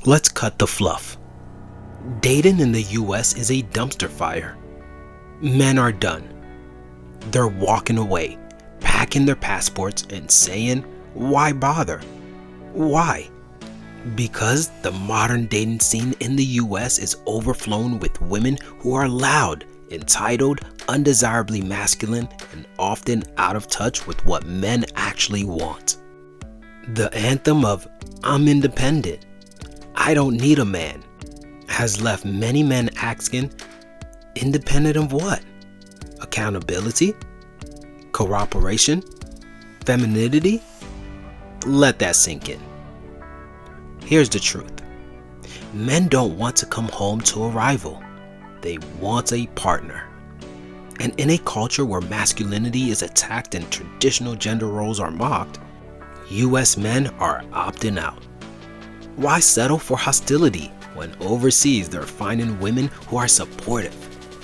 Let's cut the fluff. Dating in the US is a dumpster fire. Men are done. They're walking away, packing their passports and saying, why bother? Why? Because the modern dating scene in the US is overflowing with women who are loud, entitled, undesirably masculine, and often out of touch with what men actually want. The anthem of "I'm independent, I don't need a man" has left many men asking, independent of what? Accountability? Cooperation? Femininity? Let that sink in. Here's the truth. Men don't want to come home to a rival. They want a partner. And in a culture where masculinity is attacked and traditional gender roles are mocked, US men are opting out. Why settle for hostility when overseas they're finding women who are supportive,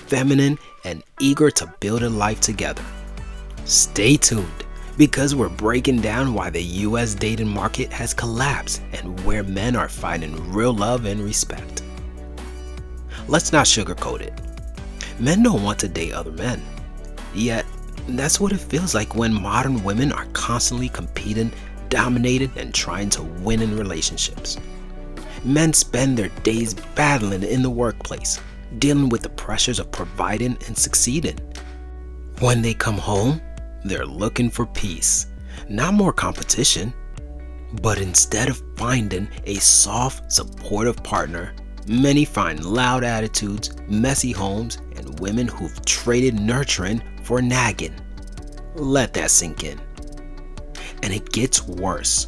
feminine, and eager to build a life together? Stay tuned, because we're breaking down why the US dating market has collapsed and where men are finding real love and respect. Let's not sugarcoat it. Men don't want to date other men. Yet, that's what it feels like when modern women are constantly competing, dominated, and trying to win in relationships. Men spend their days battling in the workplace, dealing with the pressures of providing and succeeding. When they come home, they're looking for peace, not more competition. But instead of finding a soft, supportive partner, many find loud attitudes, messy homes, and women who've traded nurturing for nagging. Let that sink in. And it gets worse.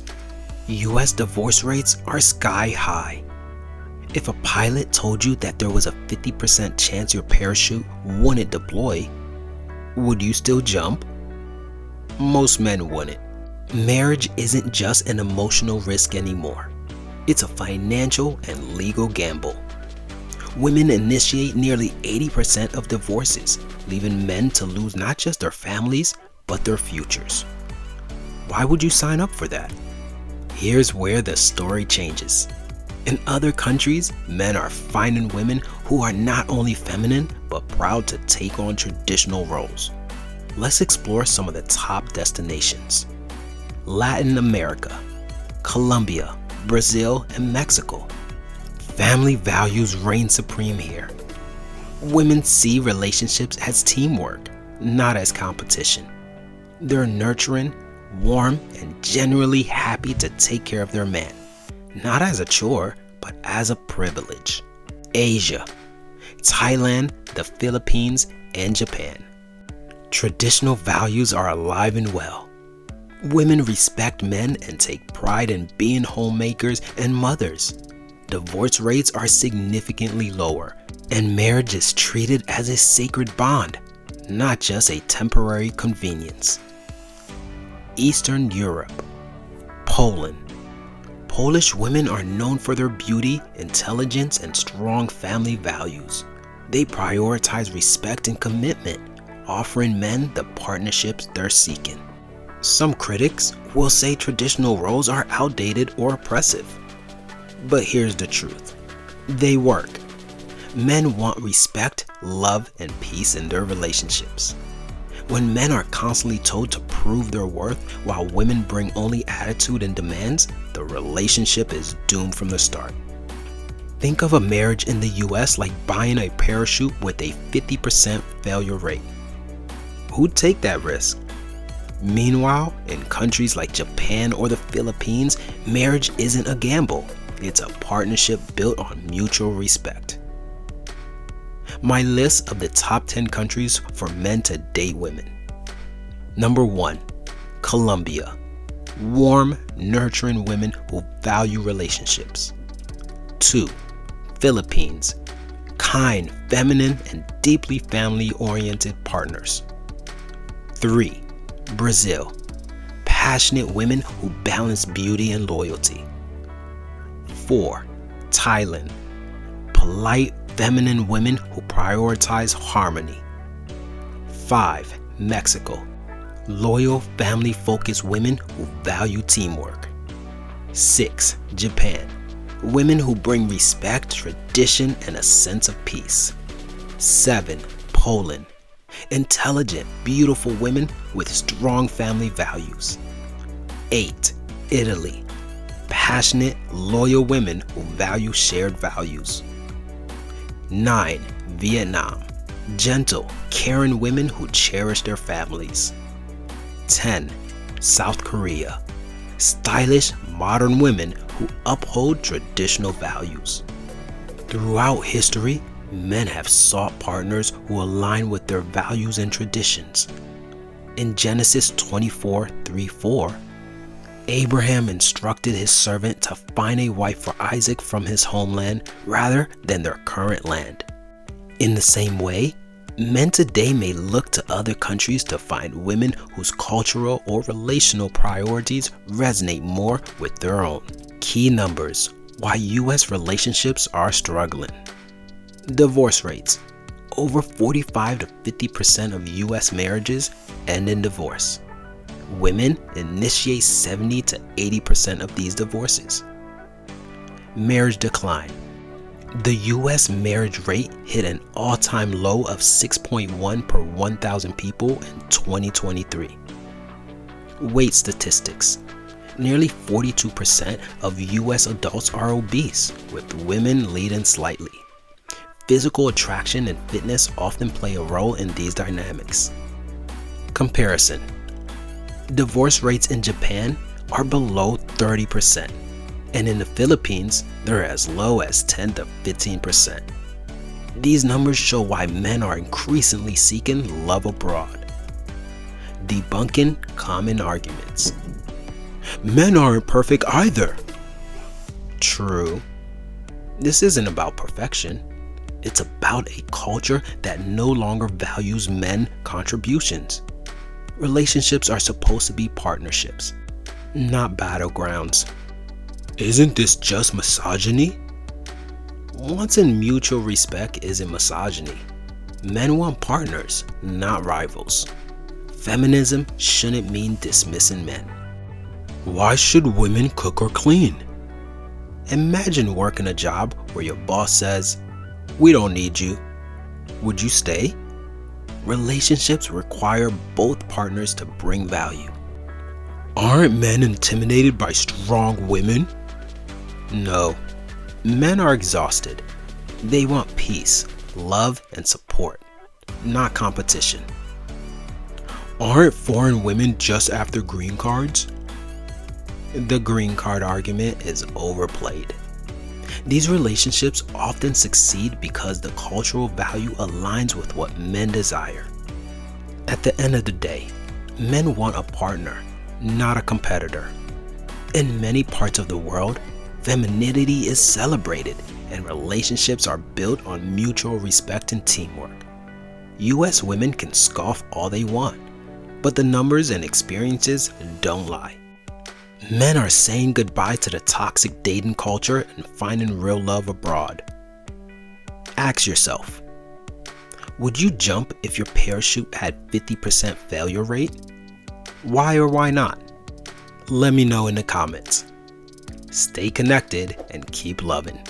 US divorce rates are sky high. If a pilot told you that there was a 50% chance your parachute wouldn't deploy, would you still jump? Most men wouldn't. Marriage isn't just an emotional risk anymore. It's a financial and legal gamble. Women initiate nearly 80% of divorces, leaving men to lose not just their families, but their futures. Why would you sign up for that? Here's where the story changes. In other countries, men are finding women who are not only feminine, but proud to take on traditional roles. Let's explore some of the top destinations. Latin America, Colombia, Brazil, and Mexico. Family values reign supreme here. Women see relationships as teamwork, not as competition. They're nurturing, warm, and genuinely happy to take care of their man, not as a chore, but as a privilege. Asia, Thailand, the Philippines, and Japan. Traditional values are alive and well. Women respect men and take pride in being homemakers and mothers. Divorce rates are significantly lower, and marriage is treated as a sacred bond, not just a temporary convenience. Eastern Europe, Poland. Polish women are known for their beauty, intelligence, and strong family values. They prioritize respect and commitment, offering men the partnerships they're seeking. Some critics will say traditional roles are outdated or oppressive. But here's the truth. They work. Men want respect, love, and peace in their relationships. When men are constantly told to prove their worth while women bring only attitude and demands, the relationship is doomed from the start. Think of a marriage in the US like buying a parachute with a 50% failure rate. Who'd take that risk? Meanwhile, in countries like Japan or the Philippines, marriage isn't a gamble. It's a partnership built on mutual respect. My list of the top 10 countries for men to date women. Number 1, Colombia. Warm, nurturing women who value relationships. 2, Philippines. Kind, feminine, and deeply family-oriented partners. 3, Brazil. Passionate women who balance beauty and loyalty. 4, Thailand. Polite, feminine women who prioritize harmony. 5, Mexico. Loyal, family-focused women who value teamwork. 6, Japan. women who bring respect, tradition, and a sense of peace. 7. Poland. Intelligent, beautiful women with strong family values. 8. Italy. Passionate, loyal women who value shared values. 9. Vietnam. Gentle, caring women who cherish their families. 10. South Korea. Stylish, modern women who uphold traditional values. Throughout history, men have sought partners who align with their values and traditions. In Genesis 24:3-4, Abraham instructed his servant to find a wife for Isaac from his homeland rather than their current land. In the same way, men today may look to other countries to find women whose cultural or relational priorities resonate more with their own. Key numbers: why U.S. relationships are struggling. Divorce rates. Over 45 to 50% of U.S. marriages end in divorce. Women initiate 70 to 80% of these divorces. Marriage decline. The U.S. marriage rate hit an all-time low of 6.1 per 1,000 people in 2023. Weight statistics. Nearly 42% of U.S. adults are obese, with women leading slightly. Physical attraction and fitness often play a role in these dynamics. Comparison. Divorce rates in Japan are below 30%, and in the Philippines, they're as low as 10 to 15%. These numbers show why men are increasingly seeking love abroad. Debunking common arguments. Men aren't perfect either. True. This isn't about perfection. It's about a culture that no longer values men's contributions. Relationships are supposed to be partnerships, not battlegrounds. Isn't this just misogyny? Wanting mutual respect isn't misogyny. Men want partners, not rivals. Feminism shouldn't mean dismissing men. Why should women cook or clean? Imagine working a job where your boss says, "We don't need you." Would you stay? Relationships require both partners to bring value. Aren't men intimidated by strong women? No. Men are exhausted. They want peace, love, and support, not competition. Aren't foreign women just after green cards? The green card argument is overplayed. These relationships often succeed because the cultural value aligns with what men desire. At the end of the day, men want a partner, not a competitor. In many parts of the world, femininity is celebrated and relationships are built on mutual respect and teamwork. US women can scoff all they want, but the numbers and experiences don't lie. Men are saying goodbye to the toxic dating culture and finding real love abroad. Ask yourself, would you jump if your parachute had 50% failure rate? Why or why not? Let me know in the comments. Stay connected and keep loving.